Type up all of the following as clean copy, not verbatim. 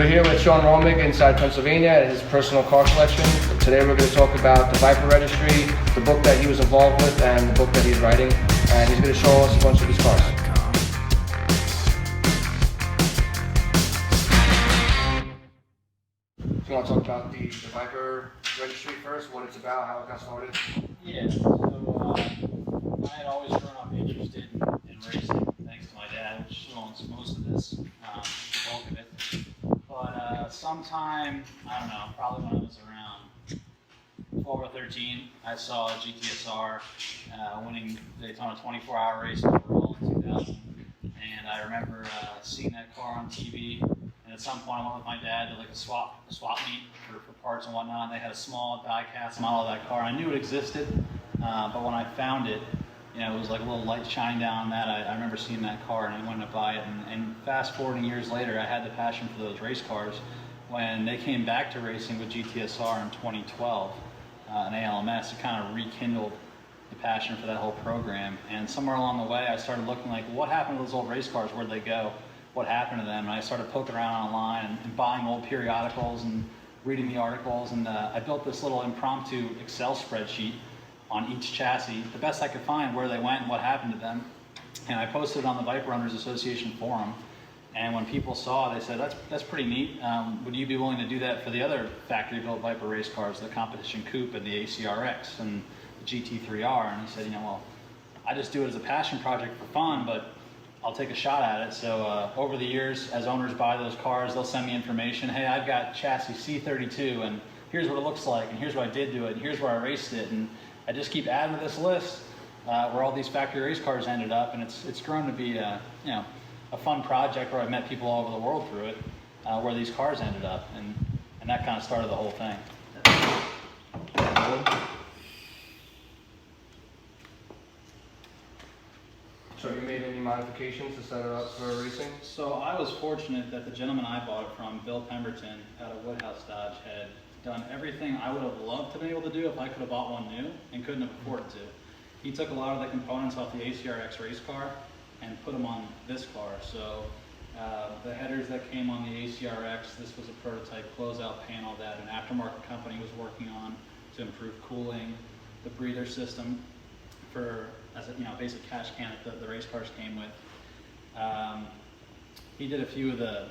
We're here with Shawn Romig inside Pennsylvania at his personal car collection. Today we're going to talk about the Viper Registry, the book that he was involved with, and the book that he's writing. And he's going to show us a bunch of his cars. So you want to talk about the Viper Registry first, what it's about, how it got started? Yeah, so I had always grown up interested in racing, thanks to my dad, which owns most of this, the bulk of it. But sometime, I don't know, probably when I was around 12 or 13, I saw a GTSR winning Daytona 24-hour race overall in 2000. And I remember seeing that car on TV. And at some point, I went with my dad to like a swap meet for parts and whatnot. And they had a small die-cast model of that car. I knew it existed, but when I found it, you know, it was like a little light shining down on that. I remember seeing that car and I wanted to buy it. And fast forwarding years later, I had the passion for those race cars. When they came back to racing with GTSR in 2012, an ALMS, it kind of rekindled the passion for that whole program. And somewhere along the way, I started looking like, what happened to those old race cars? Where'd they go? What happened to them? And I started poking around online and buying old periodicals and reading the articles. And I built this little impromptu Excel spreadsheet on each chassis, the best I could find, where they went and what happened to them. And I posted it on the Viper Owners Association forum. And when people saw it, they said, that's pretty neat. Would you be willing to do that for the other factory-built Viper race cars, the Competition Coupe and the acr-x and the GT3R? And he said, you know, well, I just do it as a passion project for fun, but I'll take a shot at it. So over the years, as owners buy those cars, they'll send me information. Hey, I've got chassis C32, and here's what it looks like, and here's what I did to it, and here's where I raced it. And I just keep adding to this list where all these factory race cars ended up, and it's grown to be a fun project where I've met people all over the world through it, where these cars ended up, and that kind of started the whole thing. So you made any modifications to set it up for racing? So I was fortunate that the gentleman I bought it from, Bill Pemberton, out of Woodhouse Dodge, had done everything I would have loved to be able to do if I could have bought one new and couldn't have afforded to. He took a lot of the components off the acr-x race car and put them on this car. So the headers that came on the acr-x, this was a prototype closeout panel that an aftermarket company was working on to improve cooling, the breather system for, as a basic cash can that the race cars came with. He did a few of the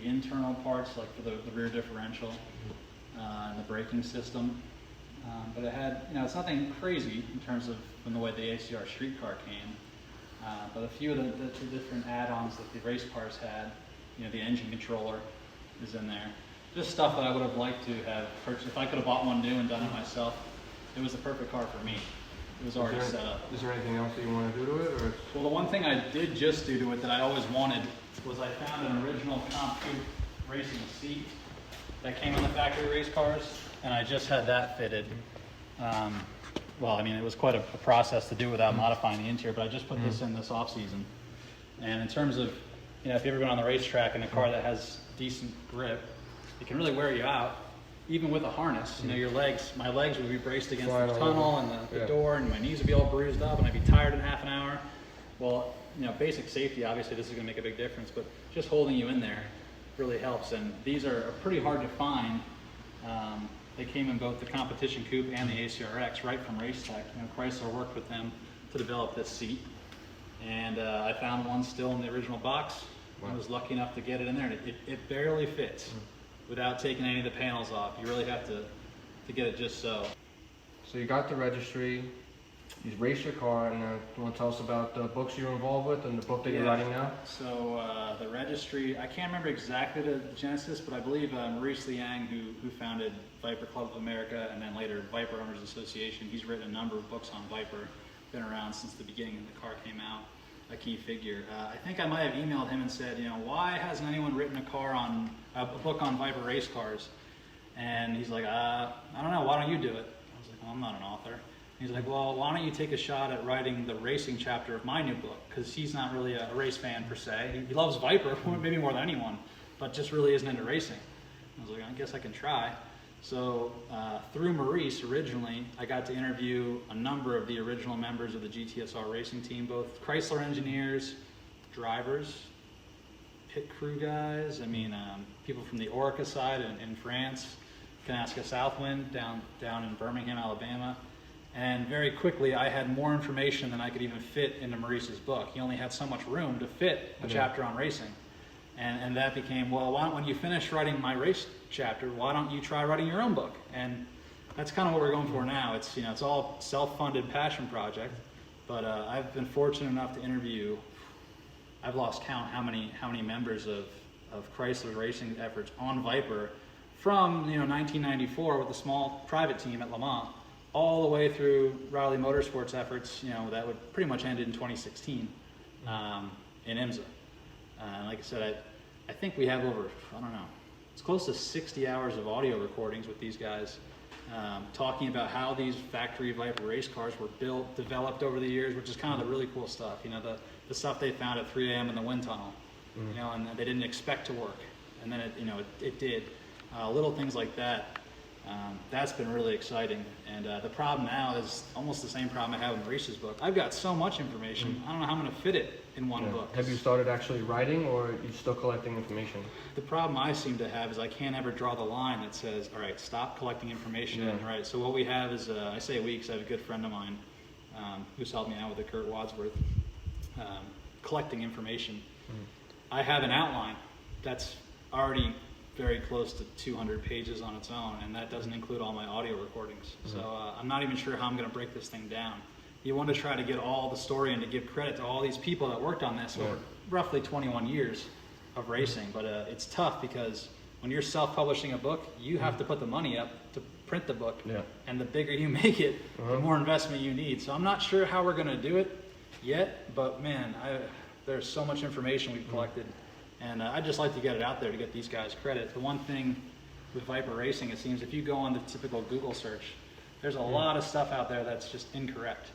internal parts, like for the rear differential and the braking system. But it had, it's nothing crazy in terms of from the way the ACR street car came. But a few of the different add-ons that the race cars had, the engine controller is in there. Just stuff that I would have liked to have purchased. If I could have bought one new and done it myself, it was the perfect car for me. It was already set up. Is there anything else that you want to do to it? Or? Well, the one thing I did just do to it that I always wanted was I found an original Comp Coupe racing seat that came in the factory race cars, and I just had that fitted. Well, it was quite a process to do without modifying the interior, but I just put this in this off-season. And in terms of, if you've ever been on the racetrack in a car that has decent grip, it can really wear you out. Even with a harness, my legs would be braced against the tunnel and the door, and my knees would be all bruised up, and I'd be tired in half an hour. Well, basic safety, obviously this is going to make a big difference, but just holding you in there really helps. And these are pretty hard to find. They came in both the Competition Coupe and the acr-x right from Racetech. Chrysler worked with them to develop this seat, and I found one still in the original box. Wow. I was lucky enough to get it in there, and it barely fits. Without taking any of the panels off. You really have to get it just so. So you got the registry, you raced your car, and you want to tell us about the books you're involved with and the book that you're writing now? So the registry, I can't remember exactly the genesis, but I believe Maurice Liang, who founded Viper Club of America and then later Viper Owners Association, he's written a number of books on Viper, been around since the beginning when the car came out. A key figure. I think I might have emailed him and said, why hasn't anyone written a book on Viper race cars? And he's like, I don't know, why don't you do it? I was like, well, I'm not an author. He's like, well, why don't you take a shot at writing the racing chapter of my new book? Because he's not really a race fan per se. He loves Viper, maybe more than anyone, but just really isn't into racing. I was like, I guess I can try. So through Maurice, originally, I got to interview a number of the original members of the GTSR racing team, both Chrysler engineers, drivers, pit crew guys. I mean, people from the Orica side in France, Kanaska Southwind down in Birmingham, Alabama. And very quickly, I had more information than I could even fit into Maurice's book. He only had so much room to fit a chapter on racing. And that became, well, when you finish writing my race chapter, why don't you try writing your own book? And that's kind of what we're going for now. It's, it's all self-funded passion project, but I've been fortunate enough to interview, I've lost count how many members of Chrysler racing efforts on Viper from 1994 with a small private team at Le Mans, all the way through Riley Motorsports efforts, that would pretty much end in 2016 in IMSA. Like I said, I think we have over, I don't know, it's close to 60 hours of audio recordings with these guys, talking about how these factory Viper race cars were built, developed over the years, which is kind of the really cool stuff. The stuff they found at 3 a.m. in the wind tunnel, and they didn't expect to work, and then it did. Little things like that. That's been really exciting. And the problem now is almost the same problem I have in Maurice's book. I've got so much information, I don't know how I'm going to fit it in one book. Have you started actually writing, or are you still collecting information? The problem I seem to have is I can't ever draw the line that says, all right, stop collecting information and write. So what we have is, I say we because I have a good friend of mine who's helped me out with the Kurt Wadsworth, collecting information. I have an outline that's already very close to 200 pages on its own, and that doesn't include all my audio recordings. So I'm not even sure how I'm going to break this thing down. You want to try to get all the story and to give credit to all these people that worked on this over roughly 21 years of racing, but it's tough because when you're self-publishing a book, you have to put the money up to print the book, and the bigger you make it, the more investment you need. So I'm not sure how we're going to do it yet, but man, there's so much information we've collected. And I'd just like to get it out there to get these guys credit. The one thing with Viper Racing, it seems, if you go on the typical Google search, there's a lot of stuff out there that's just incorrect.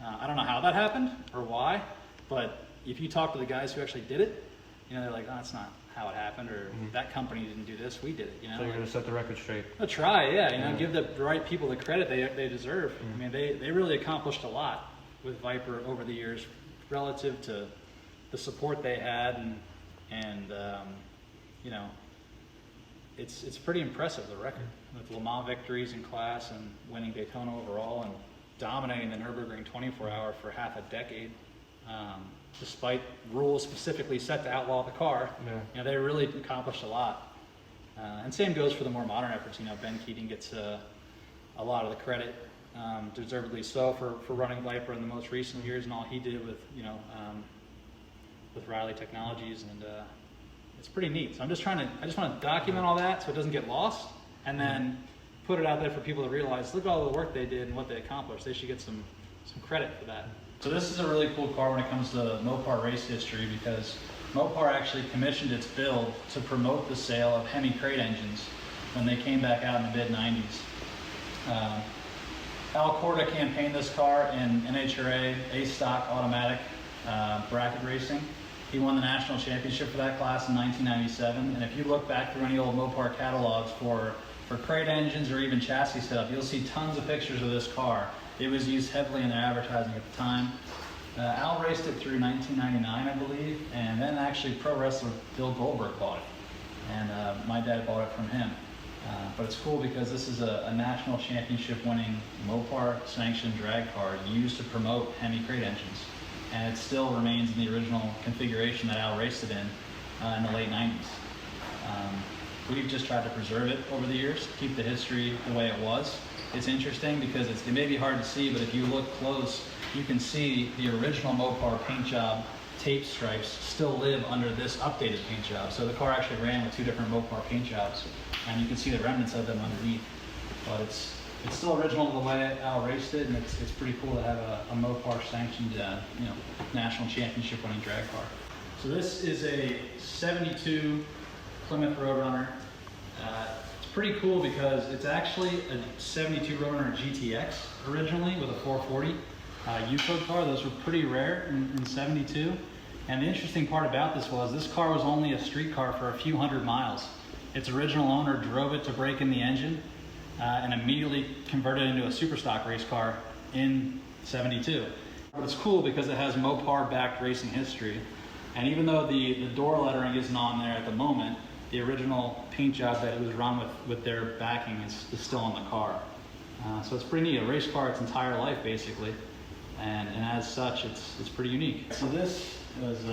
I don't know how that happened or why, but if you talk to the guys who actually did it, they're like, oh, that's not how it happened, or that company didn't do this, we did it. So you're going to set the record straight. I'll try, give the right people the credit they deserve. I mean, they really accomplished a lot with Viper over the years relative to the support they had, and it's pretty impressive, the record, with Le Mans victories in class and winning Daytona overall and dominating the Nürburgring 24-hour for half a decade, despite rules specifically set to outlaw the car. They really accomplished a lot. And same goes for the more modern efforts. Ben Keating gets a lot of the credit, deservedly so, for running Viper in the most recent years and all he did with with Riley Technologies, and it's pretty neat. So I just want to document all that so it doesn't get lost, and then put it out there for people to realize, look at all the work they did and what they accomplished. They should get some credit for that. So this is a really cool car when it comes to Mopar race history, because Mopar actually commissioned its build to promote the sale of Hemi crate engines when they came back out in the mid-90s. Al Corda campaigned this car in NHRA A-Stock automatic bracket racing. He won the national championship for that class in 1997, and if you look back through any old Mopar catalogs for crate engines or even chassis stuff, you'll see tons of pictures of this car. It was used heavily in their advertising at the time. Al raced it through 1999, I believe, and then actually pro wrestler Bill Goldberg bought it, and my dad bought it from him. But it's cool because this is a national championship winning Mopar sanctioned drag car used to promote Hemi crate engines. And it still remains in the original configuration that Al raced it in the late 90s. We've just tried to preserve it over the years, keep the history the way it was. It's interesting because it may be hard to see, but if you look close, you can see the original Mopar paint job tape stripes still live under this updated paint job. So the car actually ran with two different Mopar paint jobs, and you can see the remnants of them underneath. But it's still original the way Al raced it, and it's pretty cool to have a Mopar sanctioned, national championship winning drag car. So this is a 72 Plymouth Roadrunner. It's pretty cool because it's actually a 72 Roadrunner GTX originally with a 440 U-code car. Those were pretty rare in 72. And the interesting part about this car was only a street car for a few hundred miles. Its original owner drove it to break in the engine and immediately converted it into a super stock race car in 72. But it's cool because it has Mopar-backed racing history. And even though the door lettering isn't on there at the moment, the original paint job that it was run with their backing is still on the car. So it's pretty neat. A race car its entire life, basically. And as such, it's pretty unique. So this was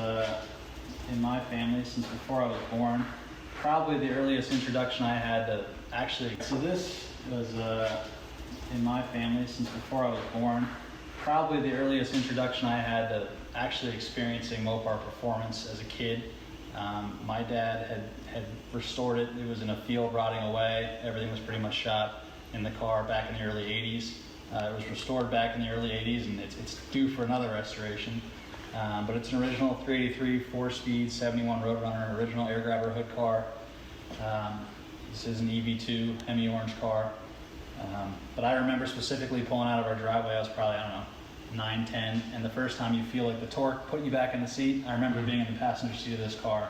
in my family since before I was born. Probably the earliest introduction I had to actually. So this was in my family since before I was born. Probably the earliest introduction I had to actually experiencing Mopar performance as a kid. My dad had restored it. It was in a field rotting away. Everything was pretty much shot in the car back in the early 80s. It was restored back in the early 80s, and it's due for another restoration. But it's an original 383 4-speed 71 Roadrunner, original air grabber hood car. This is an EV2 Hemi orange car. But I remember specifically pulling out of our driveway. I was probably, I don't know, 9, 10, and the first time you feel like the torque put you back in the seat. I remember being in the passenger seat of this car,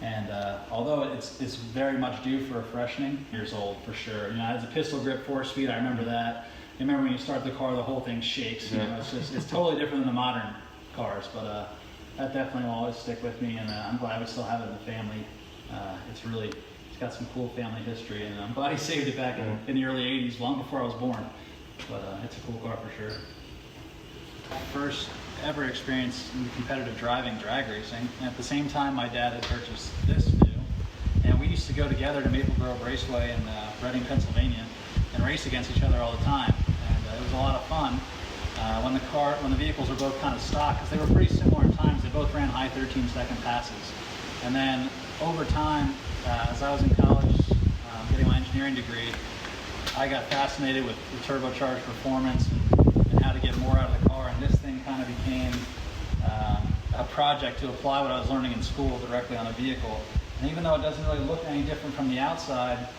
and although it's very much due for a freshening, years old for sure. You know, it has a pistol grip 4-speed. I remember that. You remember when you start the car, the whole thing shakes. You know, it's totally different than the modern cars, but that definitely will always stick with me, and I'm glad we still have it in the family. It's got some cool family history, and I'm glad he saved it back in the early 80s, long before I was born. But it's a cool car for sure. First ever experience in competitive driving, drag racing. And at the same time, my dad had purchased this new, and we used to go together to Maple Grove Raceway in Reading, Pennsylvania, and race against each other all the time. And it was a lot of fun when the vehicles were both kind of stock, because they were pretty similar in times. They both ran high 13-second passes. And then over time, as I was in college getting my engineering degree, I got fascinated with the turbocharged performance and how to get more out of the car, and this thing kind of became a project to apply what I was learning in school directly on a vehicle. And even though it doesn't really look any different from the outside,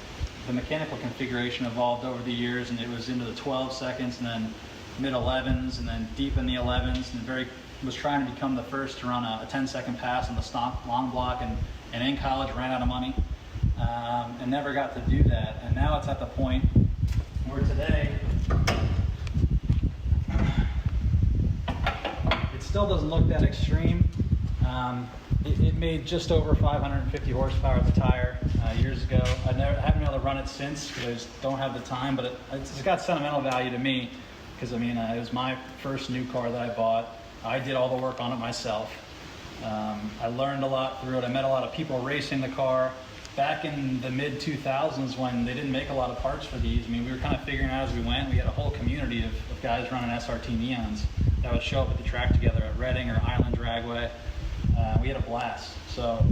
the mechanical configuration evolved over the years, and it was into the 12 seconds, and then mid-11s, and then deep in the 11s, and was trying to become the first to run a 10-second pass on the stock long block, and in college ran out of money and never got to do that. And now it's at the point where today it still doesn't look that extreme. It made just over 550 horsepower at the tire years ago. I haven't been able to run it since because I just don't have the time, but it's got sentimental value to me because, I mean, it was my first new car that I bought. I did all the work on it myself. I learned a lot through it. I met a lot of people racing the car. Back in the mid-2000s when they didn't make a lot of parts for these, I mean, we were kind of figuring out as we went. We had a whole community of guys running SRT Neons that would show up at the track together at Reading or Island Dragway. We had a blast. So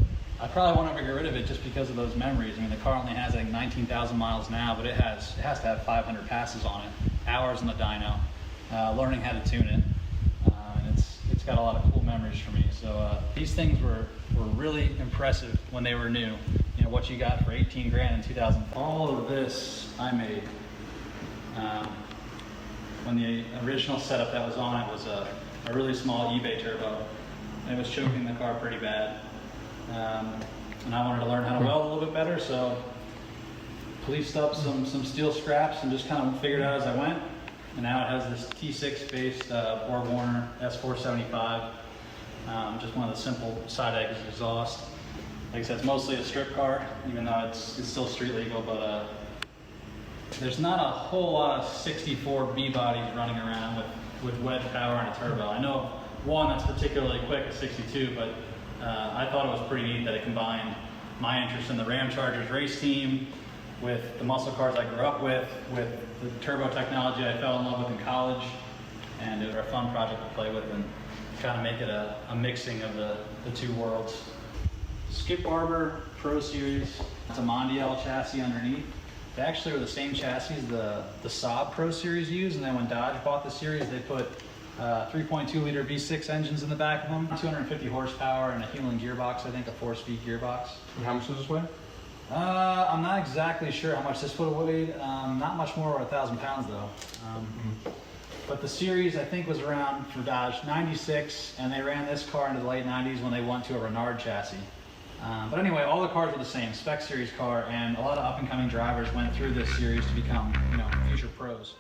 I probably won't ever get rid of it just because of those memories. I mean, the car only has, I think, 19,000 miles now, but it has to have 500 passes on it, hours on the dyno, learning how to tune it. And it's got a lot of cool memories for me. So these things were really impressive when they were new. You know, what you got for 18 grand in 2000. All of this I made. When the original setup that was on it was a really small eBay turbo. And it was choking the car pretty bad. And I wanted to learn how to weld a little bit better, so policed up some steel scraps and just kind of figured it out as I went. And now it has this T6 based Borg-Warner S475. Just one of the simple side exit exhaust. Like I said, it's mostly a strip car, even though it's still street legal, but there's not a whole lot of 64 B bodies running around with wet power and a turbo. I know one that's particularly quick, a 62, but I thought it was pretty neat that it combined my interest in the Ram Chargers race team with the muscle cars I grew up with the turbo technology I fell in love with in college, and it was a fun project to play with and kind of make it a mixing of the two worlds. Skip Barber Pro Series, it's a Mondial chassis underneath. They actually were the same chassis the Saab Pro Series used, and then when Dodge bought the series, they put 3.2 liter V6 engines in the back of them, 250 horsepower, and a Hewland gearbox, I think a 4-speed gearbox. And how much does this weigh? I'm not exactly sure how much this would have weighed. Not much more than 1,000 pounds though. But the series I think was around, for Dodge, 96, and they ran this car into the late 90s when they went to a Renard chassis. But anyway, all the cars were the same, Spec series car, and a lot of up-and-coming drivers went through this series to become, future pros.